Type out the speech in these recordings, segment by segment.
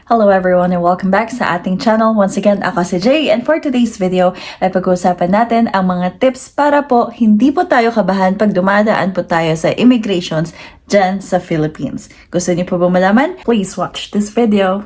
Hello everyone and welcome back sa ating channel. Once again, ako si Jay and for today's video ay pag-uusapan natin ang mga tips para po hindi po tayo kabahan pag dumadaan po tayo sa immigrations dyan sa Philippines. Gusto niyo po ba malaman? Please watch this video.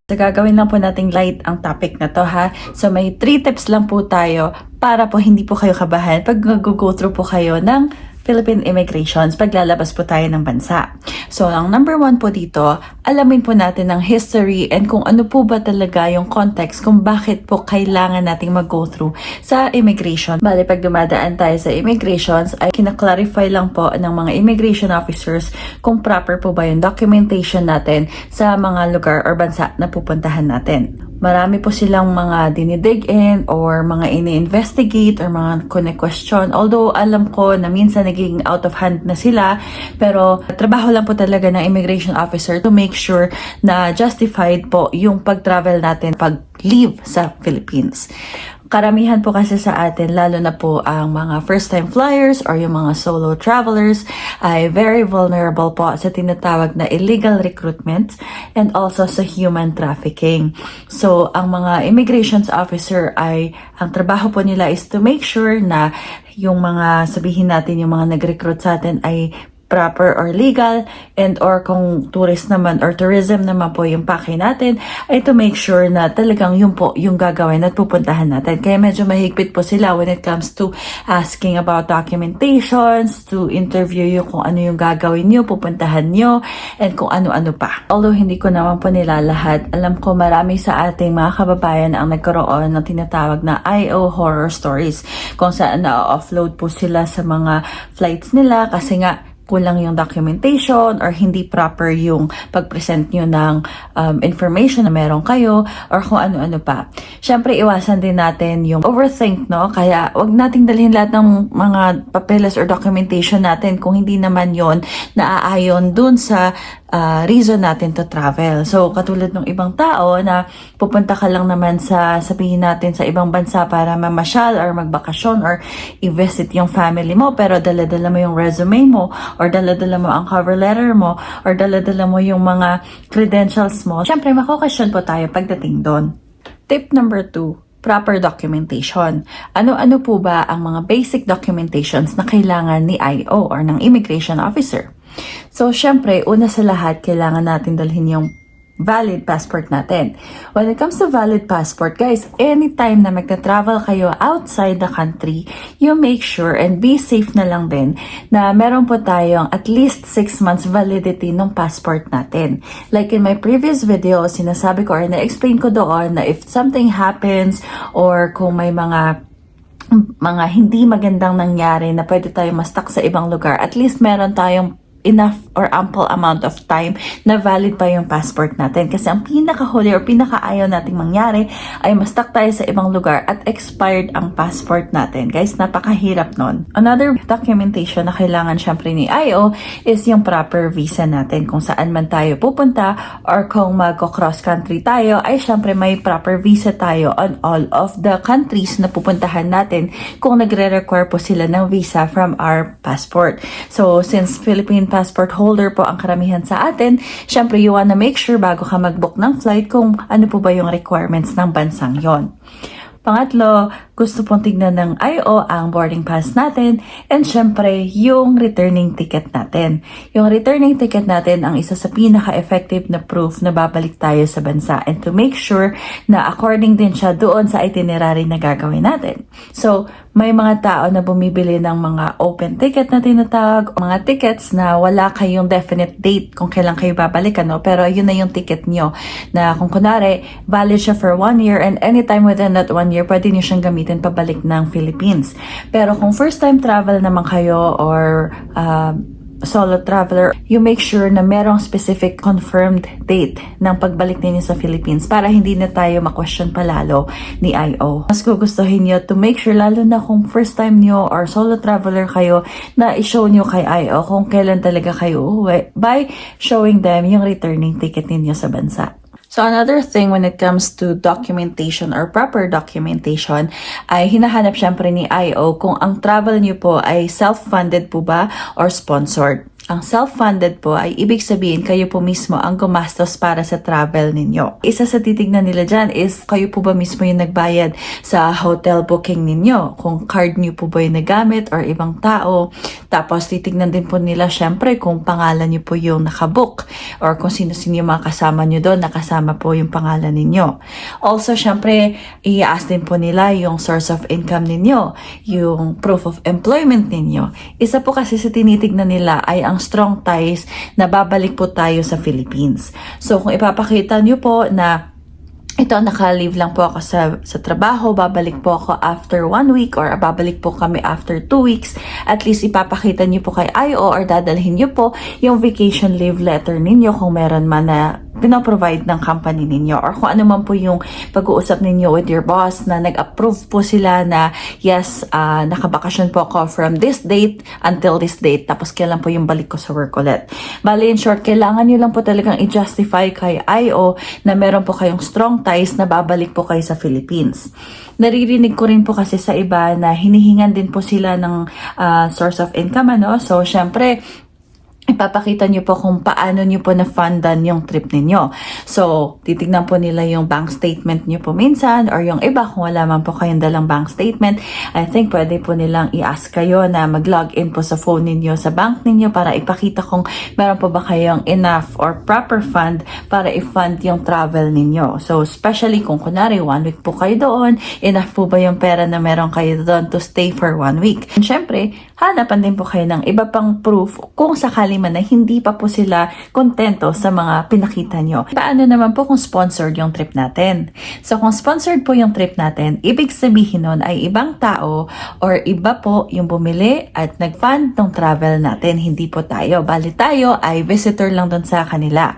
So, gagawin lang po nating light ang topic na to ha. So, may 3 tips lang po tayo para po hindi po kayo kabahan pag go through po kayo ng Philippine immigrations pag lalabas po tayo ng bansa. So, ang number 1 po dito, alamin po natin ang history and kung ano po ba talaga yung context kung bakit po kailangan nating mag-go through sa immigration. Bale, pag dumadaan tayo sa immigrations, ay kinaklarify lang po ng mga immigration officers kung proper po ba yung documentation natin sa mga lugar or bansa na pupuntahan natin. Marami po silang mga dinidig in or mga ini-investigate or mga kune-question. Although alam ko na minsan naging out of hand na sila, pero trabaho lang po talaga ng immigration officer to make sure na justified po yung pag-travel natin pag-leave sa Philippines. Karamihan po kasi sa atin, lalo na po ang mga first-time flyers or yung mga solo travelers ay very vulnerable po sa tinatawag na illegal recruitment and also sa human trafficking. So, ang mga immigrations officer ay, ang trabaho po nila is to make sure na yung mga, sabihin natin, yung mga nag-recruit sa atin ay proper or legal, and or kung tourist naman or tourism naman po yung pake natin, ay to make sure na talagang yun po yung gagawin at pupuntahan natin. Kaya medyo mahigpit po sila when it comes to asking about documentations, to interview you kung ano yung gagawin nyo, pupuntahan nyo, and kung ano-ano pa. Although hindi ko naman po nila lahat, alam ko marami sa ating mga kababayan ang nagkaroon ng tinatawag na IO horror stories, kung saan na-offload po sila sa mga flights nila kasi nga kulang yung documentation or hindi proper yung pag-present nyo ng information na meron kayo or kung ano-ano pa. Siyempre, iwasan din natin yung overthink, no? Kaya wag nating dalhin lahat ng mga papeles or documentation natin kung hindi naman yon naaayon dun sa reason natin to travel. So, katulad ng ibang tao na pupunta ka lang naman sa, sabihin natin, sa ibang bansa para mamasyal or magbakasyon or i-visit yung family mo, pero dala-dala mo yung resume mo or dala-dala mo ang cover letter mo or dala-dala mo yung mga credentials mo. Siyempre, makokasyon po tayo pagdating doon. Tip number 2, proper documentation. Ano-ano po ba ang mga basic documentations na kailangan ni IO or ng immigration officer? So, syempre, una sa lahat, kailangan natin dalhin yung valid passport natin. When it comes to valid passport, guys, anytime na magta-travel kayo outside the country, you make sure and be safe na lang din na meron po tayong at least 6 months validity ng passport natin. Like in my previous video, sinasabi ko or na-explain ko doon na if something happens or kung may mga hindi magandang nangyari na pwede tayo ma-stuck sa ibang lugar, at least meron tayong enough or ample amount of time na valid pa yung passport natin. Kasi ang pinakahuli or pinakaayaw nating mangyari ay ma-stuck tayo sa ibang lugar at expired ang passport natin. Guys, napakahirap nun. Another documentation na kailangan syempre ni IO is yung proper visa natin. Kung saan man tayo pupunta or kung mag-cross country tayo, ay syempre may proper visa tayo on all of the countries na pupuntahan natin kung nagre-require po sila ng visa from our passport. So, since Philippine passport holder po ang karamihan sa atin, syempre you wanna make sure bago ka mag-book ng flight kung ano po ba yung requirements ng bansang yon. Pangatlo, gusto pong tignan ng IO ang boarding pass natin and syempre yung returning ticket natin. Yung returning ticket natin ang isa sa pinaka-effective na proof na babalik tayo sa bansa and to make sure na according din siya doon sa itinerary na gagawin natin. So, may mga tao na bumibili ng mga open ticket na tinatawag, mga tickets na wala kayong definite date kung kailan kayo babalik, ano? Pero yun na yung ticket nyo na kung kunwari, valid siya for 1 year and anytime within that 1 year, pwede nyo siyang gamitin pabalik ng Philippines. Pero kung first time travel naman kayo or solo traveler, you make sure na merong specific confirmed date ng pagbalik ninyo sa Philippines para hindi na tayo ma-question palalo ni IO. Mas gugustuhin nyo to make sure, lalo na kung first time nyo or solo traveler kayo, na i-show nyo kay IO kung kailan talaga kayo uuwi by showing them yung returning ticket ninyo sa bansa. So another thing when it comes to documentation or proper documentation ay hinahanap syempre ni IO kung ang travel niyo po ay self-funded po ba or sponsored. Ang self-funded po ay ibig sabihin kayo po mismo ang gumastos para sa travel ninyo. Isa sa titignan nila dyan is kayo po ba mismo yung nagbayad sa hotel booking ninyo. Kung card niyo po ba yung nagamit or ibang tao. Tapos titignan din po nila syempre kung pangalan niyo po yung nakabook or kung sino-sino yung mga kasama niyo doon, nakasama po yung pangalan ninyo. Also syempre i-ask din po nila yung source of income ninyo, yung proof of employment ninyo. Isa po kasi sa tinitignan nila ay ang strong ties na babalik po tayo sa Philippines. So kung ipapakita nyo po na ito, naka-leave lang po ako sa trabaho, babalik po ako after 1 week or babalik po kami after 2 weeks. At least ipapakita niyo po kay IO or dadalhin niyo po yung vacation leave letter ninyo kung meron man na pinaprovide ng company ninyo or kung ano man po yung pag-uusap ninyo with your boss na nag-approve po sila na yes, nakabakasyon po ako from this date until this date tapos kailan po yung balik ko sa work ulit. Bali, in short, kailangan nyo lang po talagang i-justify kay IO na meron po kayong strong ties na babalik po kayo sa Philippines. Naririnig ko rin po kasi sa iba na hinihingan din po sila ng source of income, ano? So, syempre, ipapakita nyo po kung paano nyo po na-fundan yung trip ninyo. So, titignan po nila yung bank statement nyo po minsan or yung iba kung wala man po kayong dalang bank statement. I think pwede po nilang i-ask kayo na mag-login po sa phone ninyo sa bank ninyo para ipakita kung meron po ba kayong enough or proper fund para i-fund yung travel ninyo. So, especially kung kunwari 1 week po kayo doon, enough po ba yung pera na meron kayo doon to stay for 1 week. And syempre, hanapan din po kayo ng iba pang proof kung sakali man na hindi pa po sila kontento sa mga pinakita nyo. Paano naman po kung sponsored yung trip natin? So kung sponsored po yung trip natin, ibig sabihin nun ay ibang tao or iba po yung bumili at nag-fund ng travel natin, hindi po tayo. Bali tayo ay visitor lang dun sa kanila.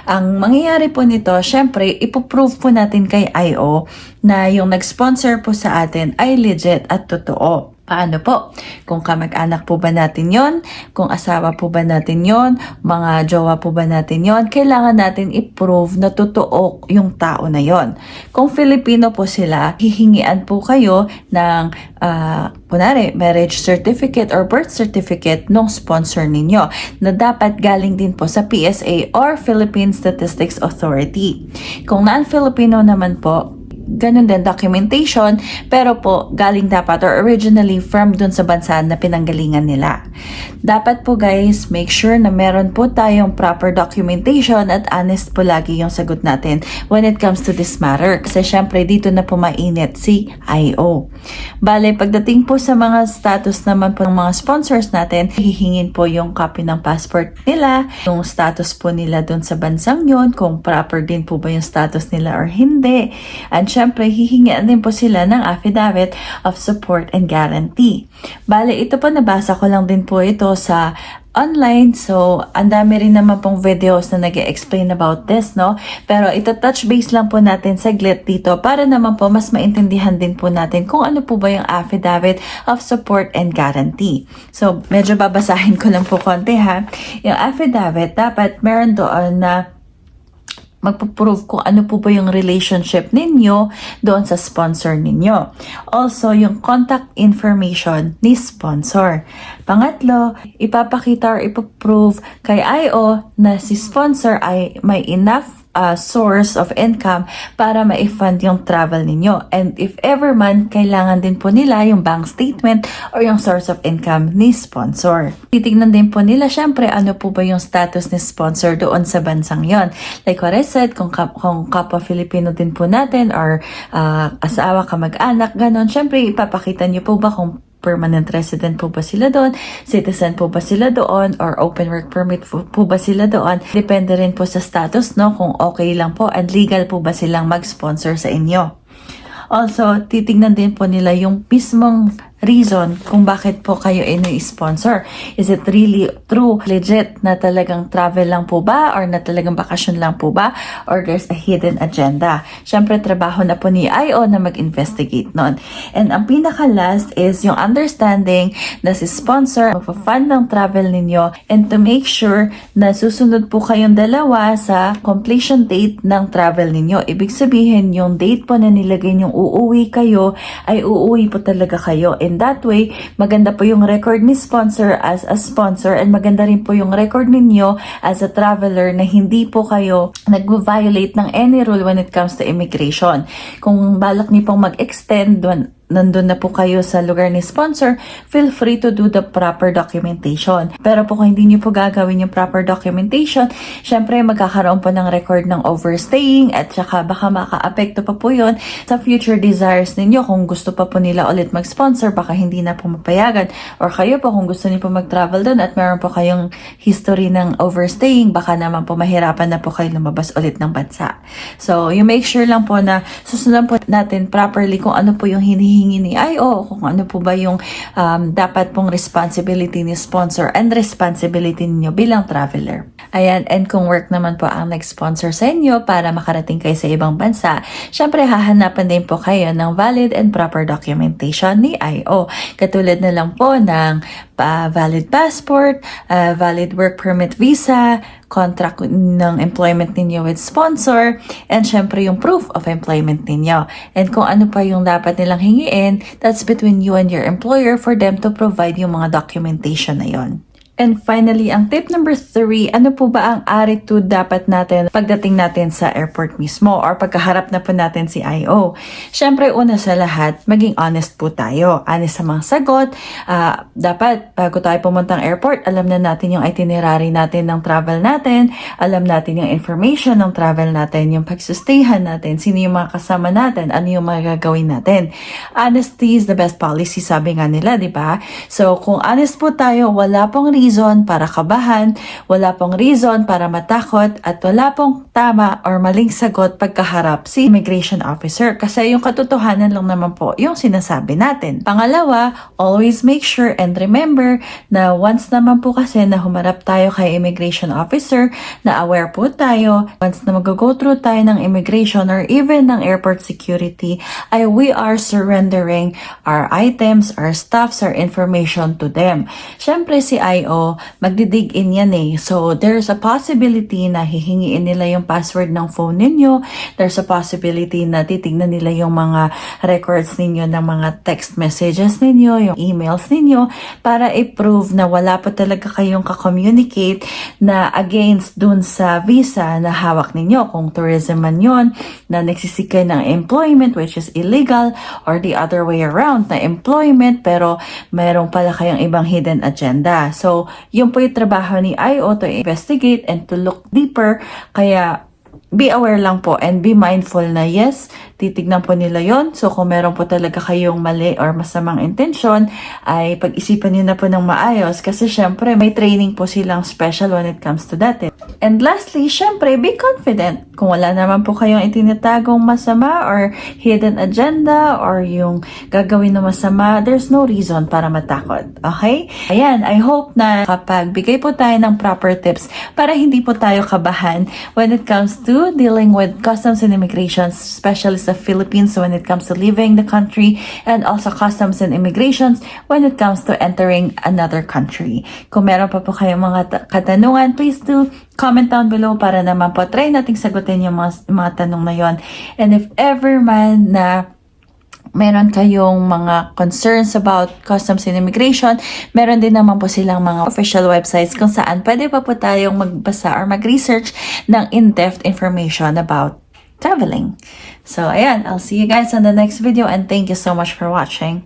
Ang mangyayari po nito, syempre, ipoprove po natin kay IO na yung nag-sponsor po sa atin ay legit at totoo. Paano po? Kung kamag-anak po ba natin yon, kung asawa po ba natin yon, mga jowa po ba natin yon, kailangan natin i-prove na totoo yung tao na yon. Kung Filipino po sila, hihingian po kayo ng kunwari, marriage certificate or birth certificate ng sponsor ninyo na dapat galing din po sa PSA or Philippine Statistics Authority. Kung non-Filipino naman po, ganun din documentation, pero po galing dapat or originally from dun sa bansa na pinanggalingan nila. Dapat po guys, make sure na meron po tayong proper documentation at honest po lagi yung sagot natin when it comes to this matter. Kasi syempre dito na po mainit si IO. Bale, pagdating po sa mga status naman po ng mga sponsors natin, hihingin po yung copy ng passport nila, yung status po nila dun sa bansang yun, kung proper din po ba yung status nila or hindi. And syempre, hihingian din po sila ng affidavit of support and guarantee. Bale, ito po nabasa ko lang din po ito sa online. So, ang dami rin naman pong videos na nag-explain about this, no? Pero ito touch base lang po natin saglit dito para naman po mas maintindihan din po natin kung ano po ba yung affidavit of support and guarantee. So, medyo babasahin ko lang po konti ha. Yung affidavit, dapat meron doon na magpo-prove kung ano po ba yung relationship ninyo doon sa sponsor ninyo. Also, yung contact information ni sponsor. Pangatlo, ipapakita or ipoprove kay IO na si sponsor ay may enough source of income para ma-fund yung travel ninyo. And if ever man, kailangan din po nila yung bank statement or yung source of income ni sponsor. Titignan din po nila syempre ano po ba yung status ni sponsor doon sa bansang yon. Like what I said, kung kapwa Filipino din po natin or asawa, kamag-anak, ganon. Syempre, ipapakita nyo po ba kung permanent resident po ba sila doon, citizen po ba sila doon, or open work permit po ba sila doon. Depende rin po sa status, no, kung okay lang po and legal po ba silang mag-sponsor sa inyo. Also, titignan din po nila yung mismong reason kung bakit po kayo ini-sponsor. Is it really true, legit na talagang travel lang po ba or na talagang bakasyon lang po ba or there's a hidden agenda? Syempre, trabaho na po ni IO na mag-investigate nun. And ang pinaka-last is yung understanding na si sponsor magpa-fund ng travel ninyo and to make sure na susunod po kayong dalawa sa completion date ng travel ninyo. Ibig sabihin, yung date po na nilagay yung uuwi kayo ay uuwi po talaga kayo. In that way, maganda po yung record ni sponsor as a sponsor and maganda rin po yung record ninyo as a traveler na hindi po kayo nag-violate ng any rule when it comes to immigration. Kung balak niyo pong mag-extend, nandun na po kayo sa lugar ni sponsor, feel free to do the proper documentation. Pero po kung hindi niyo po gagawin yung proper documentation, syempre magkakaroon po ng record ng overstaying at saka baka maka-apekto pa po yun sa future desires ninyo. Kung gusto pa po nila ulit mag-sponsor, baka hindi na po mapayagan. Or kayo po kung gusto niyo po mag-travel dun at meron po kayong history ng overstaying, baka naman po mahirapan na po kayo lumabas ulit ng bansa. So, you make sure lang po na susundan po natin properly kung ano po yung hinihingi ni IO, kung ano po ba yung dapat pong responsibility ni sponsor and responsibility niyo bilang traveler. Ayan, and kung work naman po ang nag-sponsor sa inyo para makarating kayo sa ibang bansa, syempre hahanapan din po kayo ng valid and proper documentation ni IO. Katulad na lang po ng valid passport, valid work permit visa, contract ng employment ninyo with sponsor, and syempre yung proof of employment ninyo. And kung ano pa yung dapat nilang hingiin, that's between you and your employer for them to provide yung mga documentation na yon. And finally, ang tip number 3, ano po ba ang attitude dapat natin pagdating natin sa airport mismo or pagkaharap na po natin si IO? Syempre, una sa lahat, maging honest po tayo. Honest sa mga sagot. Dapat, bago tayo pumuntang airport, alam na natin yung itinerary natin ng travel natin, alam natin yung information ng travel natin, yung pagsustayan natin, sino yung mga kasama natin, ano yung mga gagawin natin. Honesty is the best policy, sabi nga nila, di ba? So, kung honest po tayo, wala pong reason para kabahan, wala pong reason para matakot, at wala pong tama or maling sagot pagkaharap si immigration officer kasi yung katotohanan lang naman po yung sinasabi natin. Pangalawa, always make sure and remember na once naman po kasi na humarap tayo kay immigration officer, na aware po tayo, once na mag-go through tayo ng immigration or even ng airport security, ay we are surrendering our items, our stuffs, our information to them. Syempre si IO, magdidig in yan eh. So, there's a possibility na hihingiin nila yung password ng phone ninyo. There's a possibility na titignan nila yung mga records ninyo ng mga text messages ninyo, yung emails ninyo, para i-prove na wala po talaga kayong ka-communicate na against dun sa visa na hawak ninyo. Kung tourism man yun, na nagsisik kayo ng employment which is illegal, or the other way around, na employment pero mayroong pala kayong ibang hidden agenda. So, yun po yung trabaho ni IO to investigate and to look deeper. Kaya, be aware lang po and be mindful na yes, titignan po nila yon. So, kung meron po talaga kayong mali or masamang intention, ay pag-isipan niyo na po ng maayos kasi syempre may training po silang special when it comes to that. And lastly, syempre, be confident. Kung wala naman po kayong itinatagong masama or hidden agenda or yung gagawin na masama, there's no reason para matakot. Okay? Ayan, I hope na kapag bigay po tayo ng proper tips para hindi po tayo kabahan when it comes to dealing with customs and immigration, especially sa Philippines when it comes to leaving the country, and also customs and immigrations when it comes to entering another country. Kung meron pa po kayong mga katanungan, please do comment down below para naman po try nating sagutin yung mga tanong na yon. And if ever man na meron kayong mga concerns about customs and immigration, meron din naman po silang mga official websites kung saan pwede pa po tayong magbasa or mag-research ng in-depth information about traveling. So, ayan, I'll see you guys on the next video and thank you so much for watching.